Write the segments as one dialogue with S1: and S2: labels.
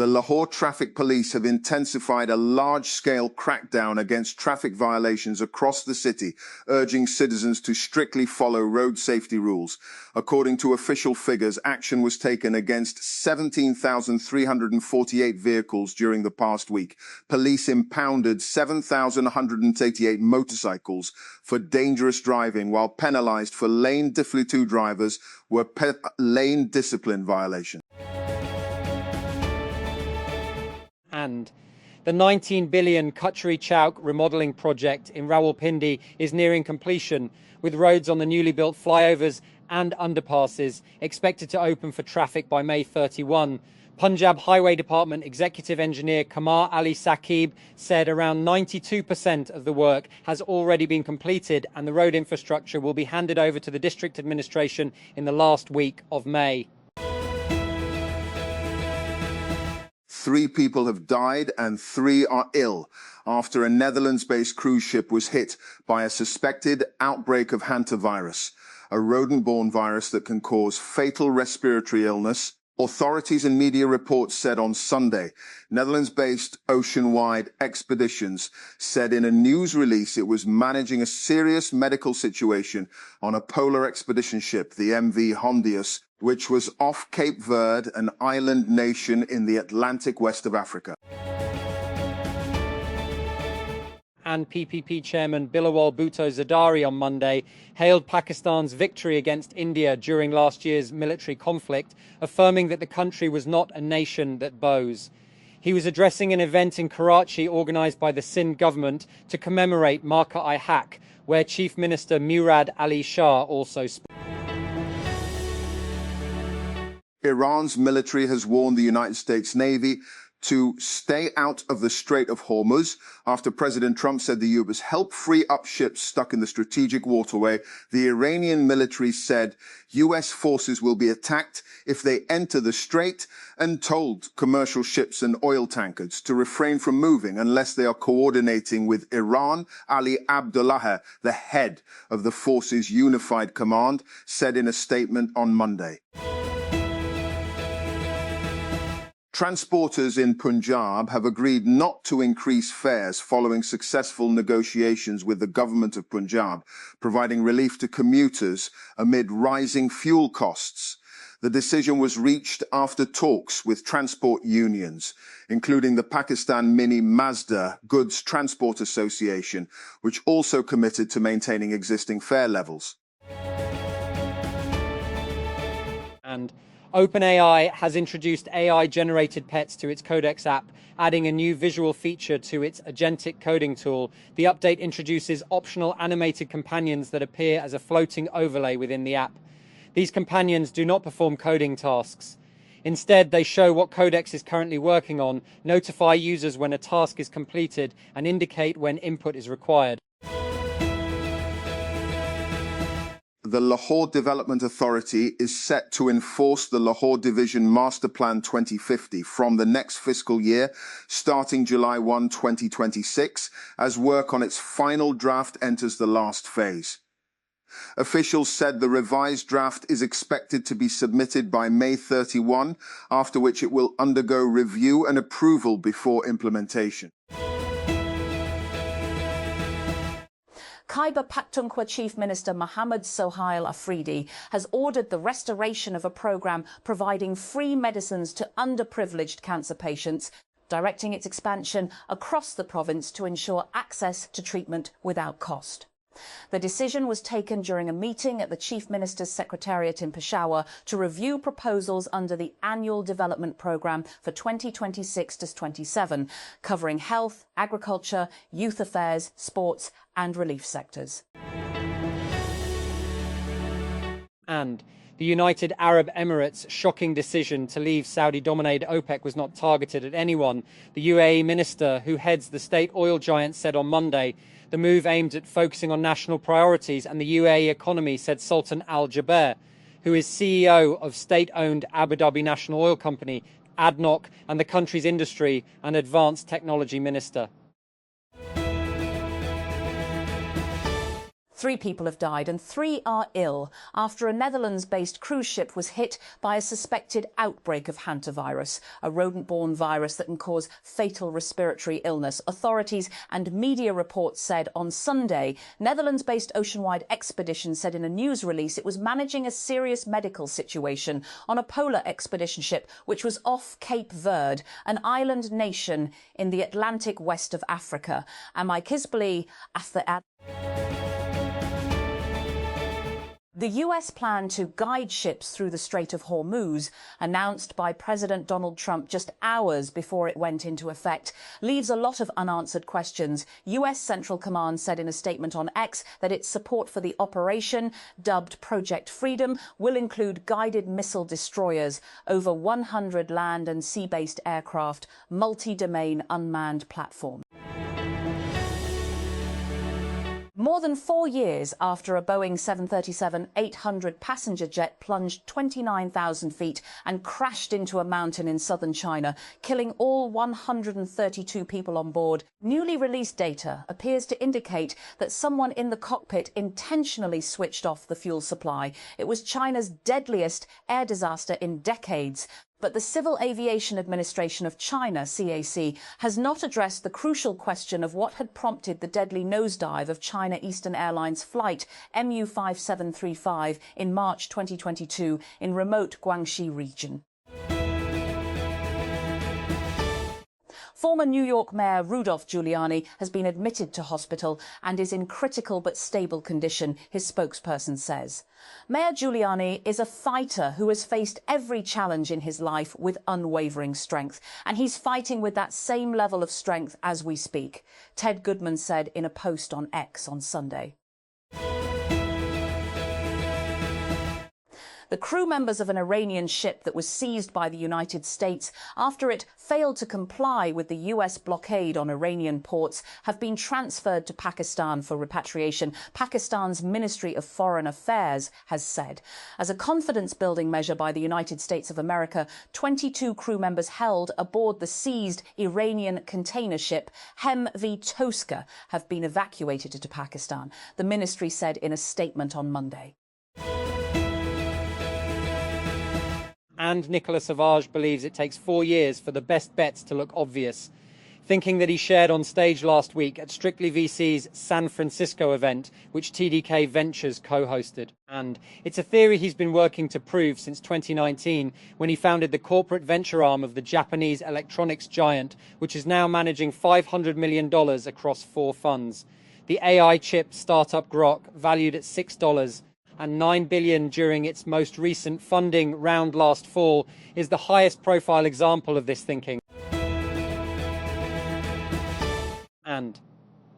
S1: The Lahore Traffic Police have intensified a large-scale crackdown against traffic violations across the city, urging citizens to strictly follow road safety rules. According to official figures, action was taken against 17,348 vehicles during the past week. Police impounded 7,188 motorcycles for dangerous driving, while penalized for lane défilé drivers were lane discipline violations.
S2: And the 19 billion Kachari Chowk remodelling project in Rawalpindi is nearing completion, with roads on the newly built flyovers and underpasses expected to open for traffic by May 31. Punjab Highway Department Executive Engineer Kamar Ali Saqib said around 92% of the work has already been completed and the road infrastructure will be handed over to the district administration in the last week of May.
S1: 3 people have died and 3 are ill after a Netherlands-based cruise ship was hit by a suspected outbreak of hantavirus, a rodent-borne virus that can cause fatal respiratory illness. Authorities and media reports said on Sunday. Netherlands-based Oceanwide Expeditions said in a news release it was managing a serious medical situation on a polar expedition ship, the MV Hondius, which was off Cape Verde, an island nation in the Atlantic west of Africa.
S2: And PPP chairman Bilawal Bhutto Zardari on Monday hailed Pakistan's victory against India during last year's military conflict, affirming that the country was not a nation that bows. He was addressing an event in Karachi organised by the Sindh government to commemorate Marka-i-Haq, where Chief Minister Murad Ali Shah also spoke.
S1: Iran's military has warned the United States Navy to stay out of the Strait of Hormuz after President Trump said the U.S. helped free up ships stuck in the strategic waterway. The Iranian military said U.S. forces will be attacked if they enter the strait and told commercial ships and oil tankers to refrain from moving unless they are coordinating with Iran. Ali Abdullahi, the head of the force's unified command, said in a statement on Monday. Transporters in Punjab have agreed not to increase fares following successful negotiations with the government of Punjab, providing relief to commuters amid rising fuel costs. The decision was reached after talks with transport unions, including the Pakistan Mini Mazda Goods Transport Association, which also committed to maintaining existing fare levels.
S2: And OpenAI has introduced AI-generated pets to its Codex app, adding a new visual feature to its agentic coding tool. The update introduces optional animated companions that appear as a floating overlay within the app. These companions do not perform coding tasks. Instead, they show what Codex is currently working on, notify users when a task is completed, and indicate when input is required.
S1: The Lahore Development Authority is set to enforce the Lahore Division Master Plan 2050 from the next fiscal year, starting July 1, 2026, as work on its final draft enters the last phase. Officials said the revised draft is expected to be submitted by May 31, after which it will undergo review and approval before implementation.
S3: Khyber Pakhtunkhwa Chief Minister Mohammad Sohail Afridi has ordered the restoration of a programme providing free medicines to underprivileged cancer patients, directing its expansion across the province to ensure access to treatment without cost. The decision was taken during a meeting at the Chief Minister's Secretariat in Peshawar to review proposals under the annual development programme for 2026-27, covering health, agriculture, youth affairs, sports and relief sectors.
S2: And the United Arab Emirates' shocking decision to leave Saudi-dominated OPEC was not targeted at anyone. The UAE minister who heads the state oil giant said on Monday the move aimed at focusing on national priorities and the UAE economy, said Sultan Al Jaber, who is CEO of state-owned Abu Dhabi National Oil Company, ADNOC, and the country's industry and advanced technology minister.
S3: 3 people have died and 3 are ill after a Netherlands-based cruise ship was hit by a suspected outbreak of hantavirus, a rodent-borne virus that can cause fatal respiratory illness. Authorities and media reports said on Sunday, Netherlands-based Oceanwide Expedition said in a news release it was managing a serious medical situation on a polar expedition ship which was off Cape Verde, an island nation in the Atlantic west of Africa. Amai Kisbali, the US plan to guide ships through the Strait of Hormuz, announced by President Donald Trump just hours before it went into effect, leaves a lot of unanswered questions. US Central Command said in a statement on X that its support for the operation, dubbed Project Freedom, will include guided missile destroyers, over 100 land and sea-based aircraft, multi-domain unmanned platforms. More than 4 years after a Boeing 737-800 passenger jet plunged 29,000 feet and crashed into a mountain in southern China, killing all 132 people on board, newly released data appears to indicate that someone in the cockpit intentionally switched off the fuel supply. It was China's deadliest air disaster in decades. But the Civil Aviation Administration of China, CAC, has not addressed the crucial question of what had prompted the deadly nosedive of China Eastern Airlines flight MU5735 in March 2022 in remote Guangxi region. Former New York Mayor Rudolph Giuliani has been admitted to hospital and is in critical but stable condition, his spokesperson says. Mayor Giuliani is a fighter who has faced every challenge in his life with unwavering strength, and he's fighting with that same level of strength as we speak, Ted Goodman said in a post on X on Sunday. The crew members of an Iranian ship that was seized by the United States after it failed to comply with the US blockade on Iranian ports have been transferred to Pakistan for repatriation, Pakistan's Ministry of Foreign Affairs has said. As a confidence-building measure by the United States of America, 22 crew members held aboard the seized Iranian container ship Hem v Toska have been evacuated to Pakistan, the ministry said in a statement on Monday.
S2: And Nicolas Savage believes it takes 4 years for the best bets to look obvious, thinking that he shared on stage last week at Strictly VC's San Francisco event, which TDK Ventures co-hosted. And it's a theory he's been working to prove since 2019, when he founded the corporate venture arm of the Japanese electronics giant, which is now managing $500 million across 4 funds. The AI chip startup Grok, valued at $6, and $9 billion during its most recent funding round last fall, is the highest profile example of this thinking. And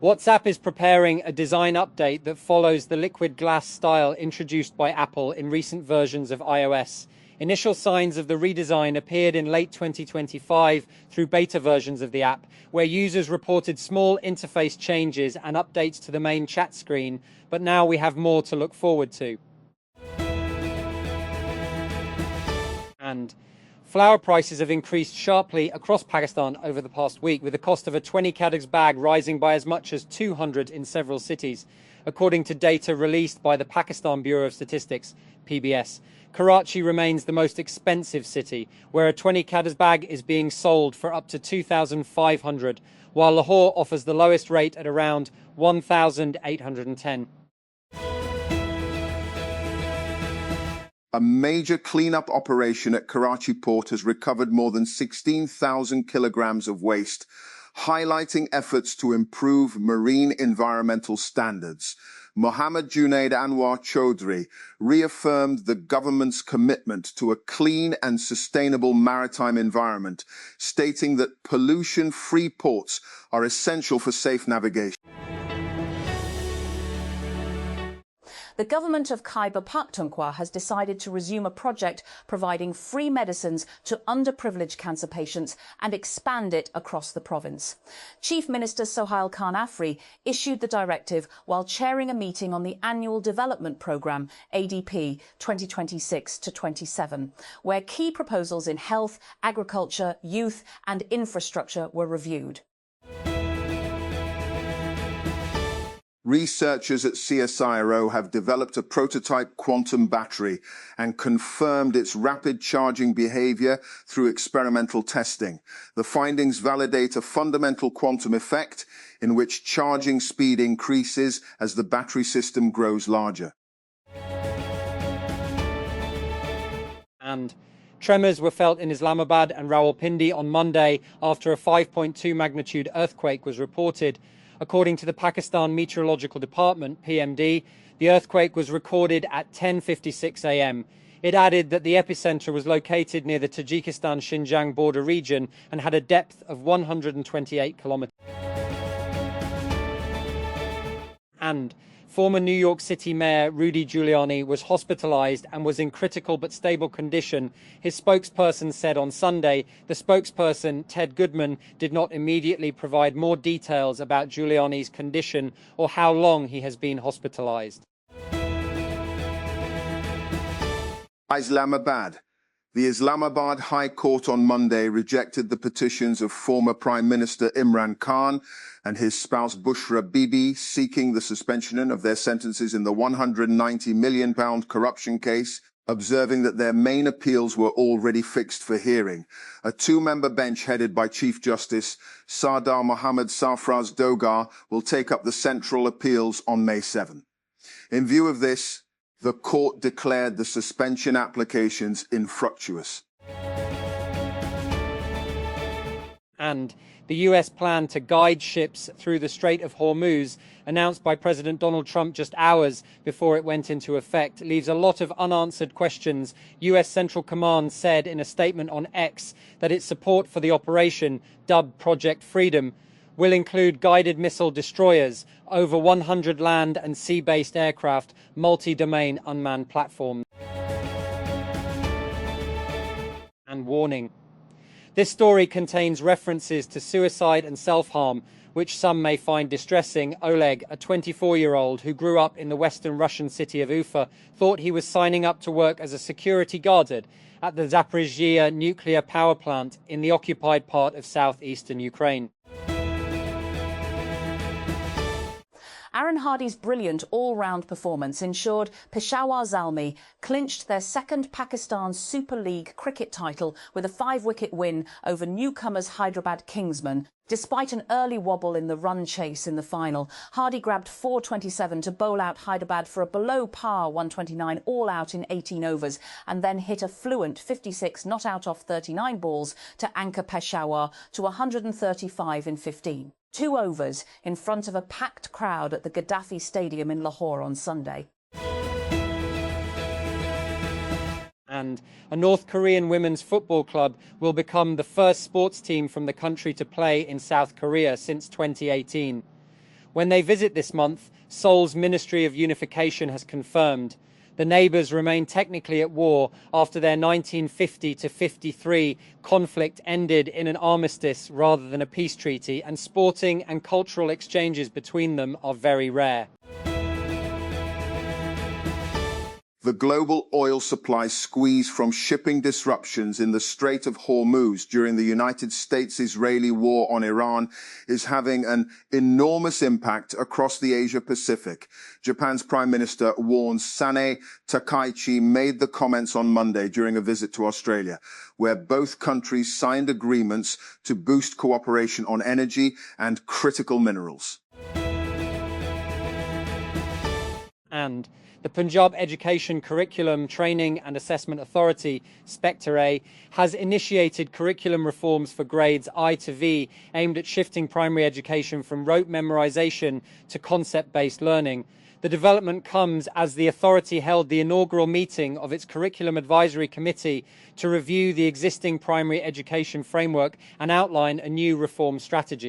S2: WhatsApp is preparing a design update that follows the liquid glass style introduced by Apple in recent versions of iOS. Initial signs of the redesign appeared in late 2025 through beta versions of the app, where users reported small interface changes and updates to the main chat screen, but now we have more to look forward to. And flour prices have increased sharply across Pakistan over the past week, with the cost of a 20 kg bag rising by as much as 200 in several cities, according to data released by the Pakistan Bureau of Statistics, PBS. Karachi remains the most expensive city, where a 20 kg bag is being sold for up to 2,500, while Lahore offers the lowest rate at around 1,810.
S1: A major cleanup operation at Karachi port has recovered more than 16,000 kilograms of waste, highlighting efforts to improve marine environmental standards. Mohammed Junaid Anwar Chaudhry reaffirmed the government's commitment to a clean and sustainable maritime environment, stating that pollution-free ports are essential for safe navigation.
S3: The government of Khyber Pakhtunkhwa has decided to resume a project providing free medicines to underprivileged cancer patients and expand it across the province. Chief Minister Sohail Khan Afri issued the directive while chairing a meeting on the annual development programme, ADP 2026-27, where key proposals in health, agriculture, youth and infrastructure were reviewed.
S1: Researchers at CSIRO have developed a prototype quantum battery and confirmed its rapid charging behavior through experimental testing. The findings validate a fundamental quantum effect in which charging speed increases as the battery system grows larger.
S2: And tremors were felt in Islamabad and Rawalpindi on Monday after a 5.2 magnitude earthquake was reported. According to the Pakistan Meteorological Department, PMD, the earthquake was recorded at 10:56 a.m. It added that the epicenter was located near the Tajikistan-Xinjiang border region and had a depth of 128 kilometers. And former New York City Mayor Rudy Giuliani was hospitalized and was in critical but stable condition. His spokesperson said on Sunday. The spokesperson, Ted Goodman, did not immediately provide more details about Giuliani's condition or how long he has been hospitalized.
S1: Islamabad. The Islamabad High Court on Monday rejected the petitions of former Prime Minister Imran Khan and his spouse Bushra Bibi seeking the suspension of their sentences in the £190 million corruption case, observing that their main appeals were already fixed for hearing. A two-member bench headed by Chief Justice Sardar Mohammad Sarfraz Dogar will take up the central appeals on May 7. In view of this, the court declared the suspension applications infructuous.
S2: And the US plan to guide ships through the Strait of Hormuz, announced by President Donald Trump just hours before it went into effect, leaves a lot of unanswered questions. US Central Command said in a statement on X that its support for the operation, dubbed Project Freedom, will include guided missile destroyers, over 100 land and sea-based aircraft, multi-domain unmanned platforms. And warning. This story contains references to suicide and self-harm, which some may find distressing. Oleg, a 24-year-old who grew up in the western Russian city of Ufa, thought he was signing up to work as a security guard at the Zaporizhzhia nuclear power plant in the occupied part of southeastern Ukraine.
S3: Aaron Hardy's brilliant all-round performance ensured Peshawar Zalmi clinched their second Pakistan Super League cricket title with a 5-wicket win over newcomers Hyderabad Kingsmen. Despite an early wobble in the run chase in the final, Hardy grabbed 427 to bowl out Hyderabad for a below-par 129 all-out in 18 overs and then hit a fluent 56 not out off 39 balls to anchor Peshawar to 135 in 15. 2 overs in front of a packed crowd at the Gaddafi Stadium in Lahore on Sunday.
S2: And a North Korean women's football club will become the first sports team from the country to play in South Korea since 2018. When they visit this month, Seoul's Ministry of Unification has confirmed. The neighbours remain technically at war after their 1950-53 conflict ended in an armistice rather than a peace treaty, and sporting and cultural exchanges between them are very rare.
S1: The global oil supply squeeze from shipping disruptions in the Strait of Hormuz during the United States-Israeli war on Iran is having an enormous impact across the Asia-Pacific. Japan's Prime Minister warns Sanae Takaichi made the comments on Monday during a visit to Australia, where both countries signed agreements to boost cooperation on energy and critical minerals.
S2: And the Punjab Education Curriculum Training and Assessment Authority, SPECTRA, has initiated curriculum reforms for grades I to V aimed at shifting primary education from rote memorization to concept-based learning. The development comes as the authority held the inaugural meeting of its Curriculum Advisory Committee to review the existing primary education framework and outline a new reform strategy.